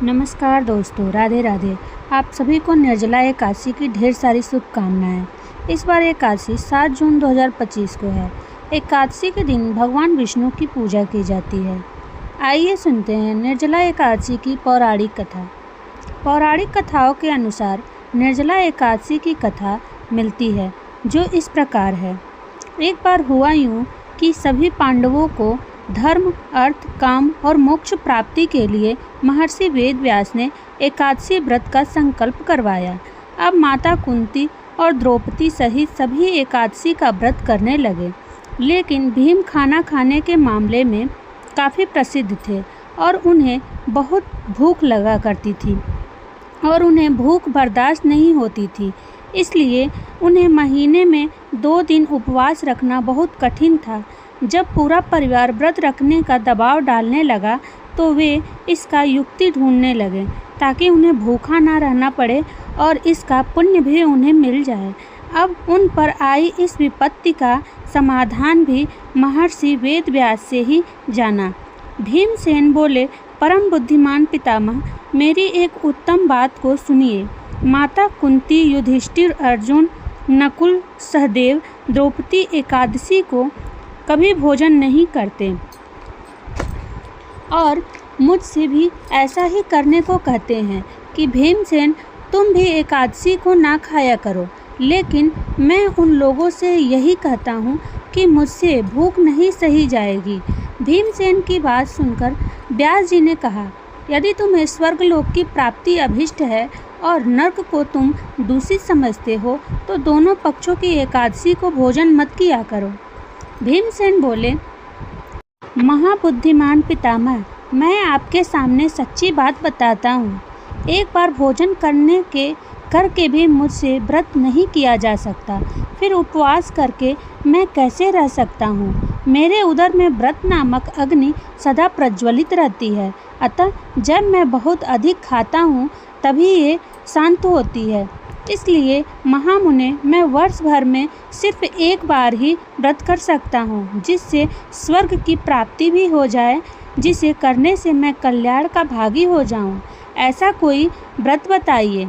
नमस्कार दोस्तों, राधे राधे। आप सभी को निर्जला एकादशी की ढेर सारी शुभकामनाएं। इस बार एकादशी 7 जून 2025 को है। एकादशी के दिन भगवान विष्णु की पूजा की जाती है। आइए सुनते हैं निर्जला एकादशी की पौराणिक कथा। पौराणिक कथाओं के अनुसार निर्जला एकादशी की कथा मिलती है, जो इस प्रकार है। एक बार हुआ यूँ कि सभी पांडवों को धर्म, अर्थ, काम और मोक्ष प्राप्ति के लिए महर्षि वेदव्यास ने एकादशी व्रत का संकल्प करवाया। अब माता कुंती और द्रौपदी सहित सभी एकादशी का व्रत करने लगे, लेकिन भीम खाना खाने के मामले में काफ़ी प्रसिद्ध थे और उन्हें बहुत भूख लगा करती थी और उन्हें भूख बर्दाश्त नहीं होती थी। इसलिए उन्हें महीने में 2 दिन उपवास रखना बहुत कठिन था। जब पूरा परिवार व्रत रखने का दबाव डालने लगा तो वे इसका युक्ति ढूंढने लगे ताकि उन्हें भूखा ना रहना पड़े और इसका पुण्य भी उन्हें मिल जाए। अब उन पर आई इस विपत्ति का समाधान भी महर्षि वेदव्यास से ही जाना। भीमसेन बोले, परम बुद्धिमान पितामह, मेरी एक उत्तम बात को सुनिए। माता कुंती, युधिष्ठिर, अर्जुन, नकुल, सहदेव, द्रौपदी एकादशी को कभी भोजन नहीं करते और मुझसे भी ऐसा ही करने को कहते हैं कि भीमसेन तुम भी एकादशी को ना खाया करो। लेकिन मैं उन लोगों से यही कहता हूँ कि मुझसे भूख नहीं सही जाएगी। भीमसेन की बात सुनकर व्यास जी ने कहा, यदि तुम्हें स्वर्गलोक की प्राप्ति अभिष्ट है और नर्क को तुम दूषित समझते हो तो दोनों पक्षों की एकादशी को भोजन मत किया करो। भीमसेन बोले, महाबुद्धिमान पितामह, मैं आपके सामने सच्ची बात बताता हूँ। एक बार भोजन करके भी मुझसे व्रत नहीं किया जा सकता, फिर उपवास करके मैं कैसे रह सकता हूँ। मेरे उदर में व्रत नामक अग्नि सदा प्रज्वलित रहती है, अतः जब मैं बहुत अधिक खाता हूँ तभी ये शांत होती है। इसलिए महामुने, मैं वर्ष भर में सिर्फ एक बार ही व्रत कर सकता हूँ, जिससे स्वर्ग की प्राप्ति भी हो जाए, जिसे करने से मैं कल्याण का भागी हो जाऊँ। ऐसा कोई व्रत बताइए,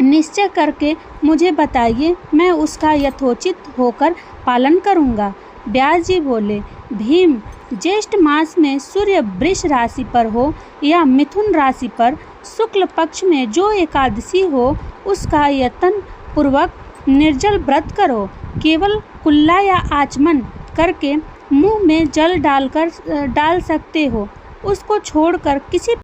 निश्चय करके मुझे बताइए, मैं उसका यथोचित होकर पालन करूँगा। व्यास जी बोले, भीम, ज्येष्ठ मास में सूर्य वृष राशि पर हो या मिथुन राशि पर शुक्ल पक्ष में जो एकादशी हो, उसका यत्न पूर्वक निर्जल व्रत करो। केवल कुल्ला या आचमन करके मुंह में जल डाल सकते हो। उसको छोड़कर किसी